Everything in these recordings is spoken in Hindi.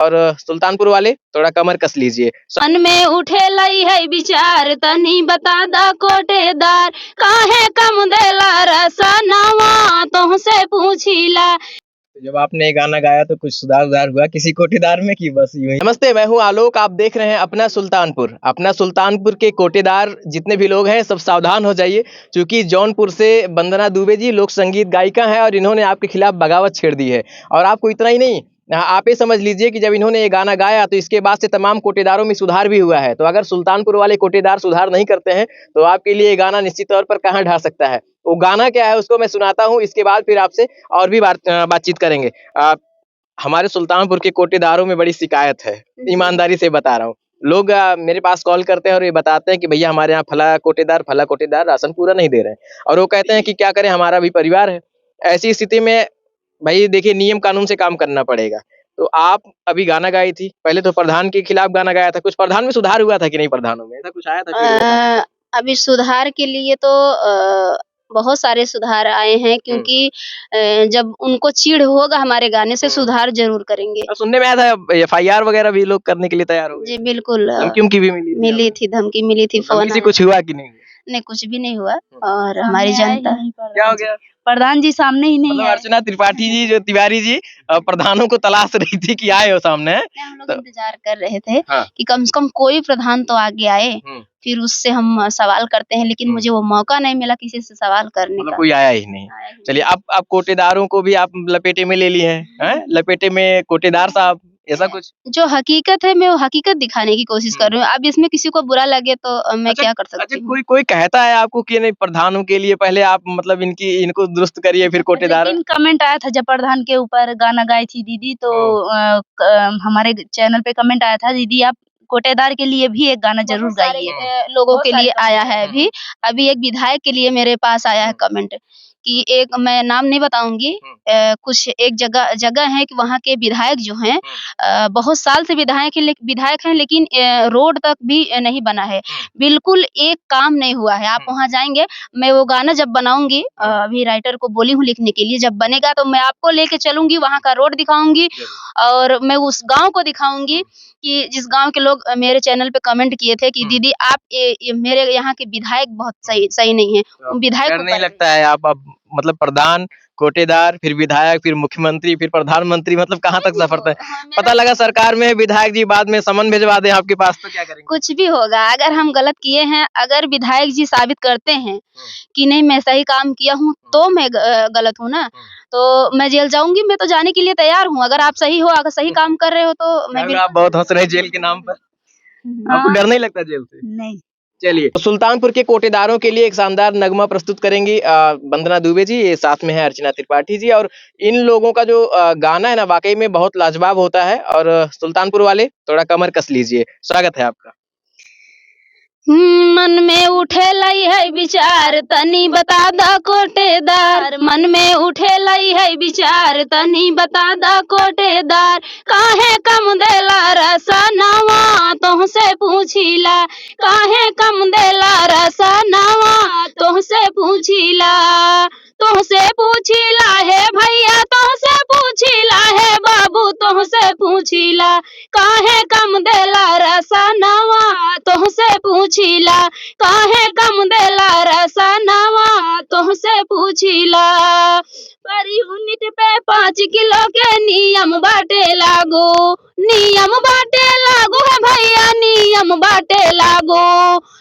और सुल्तानपुर वाले थोड़ा कमर कस लीजिए। मन में उठे लई है विचार तनी बता दा कोटेदार काहे कम देला रसनवा तुमसे पूछीला। जब आपने ये गाना गाया तो कुछ सुधार हुआ किसी कोटेदार में कि बस यूं ही? नमस्ते, मैं हूं आलोक, आप देख रहे हैं अपना सुल्तानपुर। अपना सुल्तानपुर के कोटेदार जितने भी लोग हैं सब सावधान हो जाइए, क्योंकि जौनपुर से वंदना दुबे जी लोक संगीत गायिका हैं और इन्होंने आपके खिलाफ बगावत छेड़ दी है। और आपको इतना ही नहीं, आप ये समझ लीजिए कि जब इन्होंने ये गाना गाया तो इसके बाद से तमाम कोटेदारों में सुधार भी हुआ है। तो अगर सुल्तानपुर वाले कोटेदार सुधार नहीं करते हैं तो आपके लिए ये गाना निश्चित तौर पर कहाँ ढा सकता है। वो गाना क्या है उसको मैं सुनाता हूँ, इसके बाद फिर आपसे और भी बातचीत करेंगे। हमारे सुल्तानपुर के कोटेदारों में बड़ी शिकायत है, ईमानदारी से बता रहा हूँ। लोग मेरे पास कॉल करते हैं और ये बताते हैं कि भैया हमारे यहाँ फला कोटेदार राशन पूरा नहीं दे रहे हैं। और वो कहते हैं कि क्या करें, हमारा भी परिवार है। ऐसी स्थिति में भाई देखिए, नियम कानून से काम करना पड़ेगा। तो आप अभी गाना गाई थी, पहले तो प्रधान के खिलाफ गाना गाया था। कुछ प्रधान में सुधार हुआ था कि नहीं? प्रधानों में ऐसा कुछ आया था? अभी सुधार के लिए तो बहुत सारे सुधार आए हैं, क्योंकि जब उनको चिढ़ होगा हमारे गाने से सुधार जरूर करेंगे। सुनने में आया था एफआईआर वगैरह भी लोग करने के लिए तैयार हो गए। जी बिल्कुल। धमकी भी मिली थी? धमकी मिली थी, फोन किसी कुछ हुआ कि नहीं? नहीं, कुछ भी नहीं हुआ। और हमारी जनता क्या हो गया? प्रधान जी सामने ही नहीं है। अर्चना त्रिपाठी जी जो तिवारी जी प्रधानों को तलाश रही थी कि आए हो सामने। हम लोग इंतजार कर रहे थे हाँ। कि कम से कम कोई प्रधान तो आगे आए, फिर उससे हम सवाल करते हैं। लेकिन मुझे वो मौका नहीं मिला किसी से सवाल करने का। कोई आया ही नहीं। चलिए, आप कोटेदारों को भी आप लपेटे में ले लिए हैं? लपेटे में कोटेदार साहब, ऐसा कुछ? जो हकीकत है मैं वो हकीकत दिखाने की कोशिश कर रही हूँ। अब इसमें किसी को बुरा लगे तो मैं क्या कर सकती हूँ? कोई कहता है आपको कि नहीं प्रधानों के लिए पहले आप मतलब इनको दुरुस्त करिए फिर कोटेदार? लेकिन कमेंट आया था जब प्रधान के ऊपर गाना गाई थी दीदी, तो हमारे चैनल पे कमेंट आया था, दीदी आप कोटेदार के लिए भी एक गाना जरूर गाइए। लोगों के लिए आया है। अभी एक विधायक के लिए मेरे पास आया है कमेंट कि एक, मैं नाम नहीं बताऊंगी, कुछ एक जगह है कि वहाँ के विधायक जो हैं बहुत साल से विधायक हैं, लेकिन रोड तक भी नहीं बना है। बिल्कुल एक काम नहीं हुआ है। आप वहाँ जाएंगे, मैं वो गाना जब बनाऊंगी, अभी राइटर को बोली हूँ लिखने के लिए, जब बनेगा तो मैं आपको लेके चलूंगी, वहाँ का रोड दिखाऊंगी और मैं उस गाँव को दिखाऊंगी कि जिस गांव के लोग मेरे चैनल पे कमेंट किए थे कि दीदी आप मेरे यहाँ के विधायक बहुत सही नहीं है। विधायक को नहीं लगता है आप अब मतलब प्रधान, कोटेदार, फिर विधायक, फिर मुख्यमंत्री, फिर प्रधानमंत्री, मतलब कहाँ तक सफर तय? पता लगा सरकार में विधायक जी बाद में समन भिजवा दें आपके पास तो क्या करेंगे? कुछ भी होगा, अगर हम गलत किए हैं, अगर विधायक जी साबित करते हैं कि नहीं मैं सही काम किया हूँ तो मैं गलत हूँ ना, तो मैं जेल जाऊंगी। मैं तो जाने के लिए तैयार हूँ। अगर आप सही हो, अगर सही काम कर रहे हो तो मैं भी। आप बहुत हंस रहे हैं जेल के नाम पर। आपको डर नहीं लगता जेल से? नहीं। चलिए, तो सुल्तानपुर के कोटेदारों के लिए एक शानदार नगमा प्रस्तुत करेंगी वंदना दुबे जी, ये साथ में है अर्चना त्रिपाठी जी। और इन लोगों का जो गाना है ना वाकई में बहुत लाजवाब होता है। और सुल्तानपुर वाले थोड़ा कमर कस लीजिए, स्वागत है आपका। मन में उठे लई है विचार तनी बता दा कोटेदार, मन में उठे लई है विचार तनी बता दा कोटेदार काहे कम देला रसनवा तुमसे पूछीला, काहे कम देला रसनवा तुमसे पूछीला, तुमसे पूछीला है भैया, तुमसे पूछीला है बाबू, तुमसे पूछीला काहे कम देला रसनवा तुमसे पूछीला, काहे कम देला रसनवा तुमसे पूछीला। पर यूनिट पे 5 किलो के नियम बाटे लागू, नियम बाटे लागू है भैया, नियम बाटे लागू।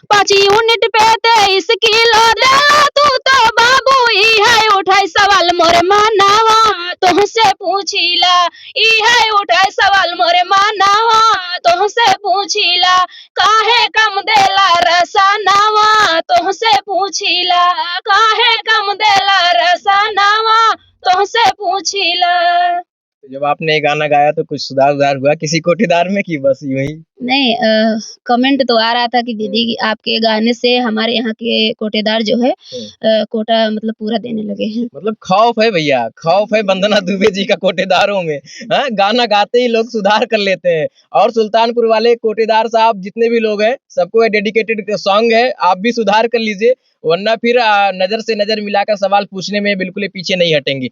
5 यूनिट पे 23 किलो देला तू तो बाबू, ई है उठाई सवाल मोरे मानवा तुमसे पूछीला, ई है उठाई सवाल मोरे मानवा तुमसे पूछीला, काहे कम देला रसनवा तुमसे पूछीला, काहे कम देला रसनवा तुमसे पूछीला। जब आपने ये गाना गाया तो कुछ सुधार हुआ किसी कोटेदार में कि बस यूं ही? नहीं, कमेंट तो आ रहा था कि दीदी आपके गाने से हमारे यहाँ के कोटेदार जो है कोटा मतलब पूरा देने लगे हैं। मतलब खौफ है भैया, खौफ है वंदना दुबे जी का कोटेदारों में। गाना गाते ही लोग सुधार कर लेते हैं। और सुल्तानपुर वाले कोटेदार साहब जितने भी लोग हैं सबको डेडिकेटेड सॉन्ग है, आप भी सुधार कर लीजिए, वरना फिर नजर से नजर मिलाकर सवाल पूछने में बिल्कुल पीछे नहीं हटेंगी।